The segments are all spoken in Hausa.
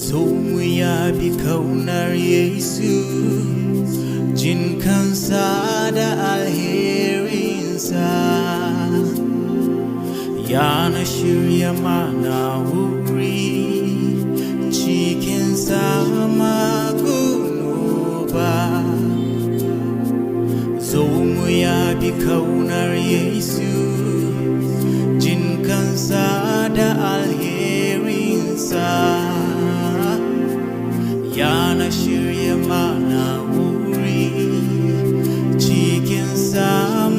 Zo mu yabi kaunar Yesu, jin kansa da alherinsa. Yana shirya mana wuri cikinsa magunuba. Zo mu yabi kaunar Yesu, jin kansa da alherinsa. Yana shirya mana wuri cikinsa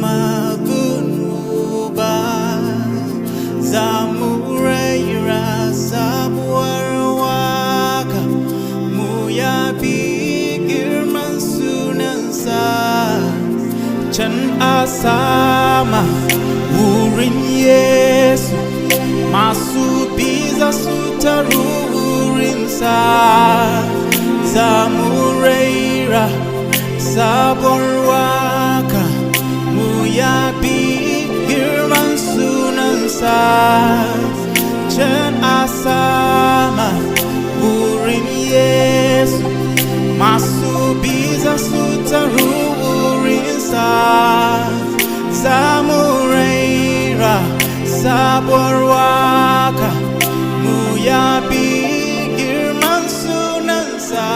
magunuba. Za mu raira sabuwar waka, mu yabi girman sunansa. Can a sama wurin Yesu, masu biza su taru wurinsa. Za mu raira sabuwar waka, mu yabi girman sunansa. Can a sama wurin Yesu, masu biza su taru wurinsa. Za mu raira sabuwar waka, mu yabi girman sunansa.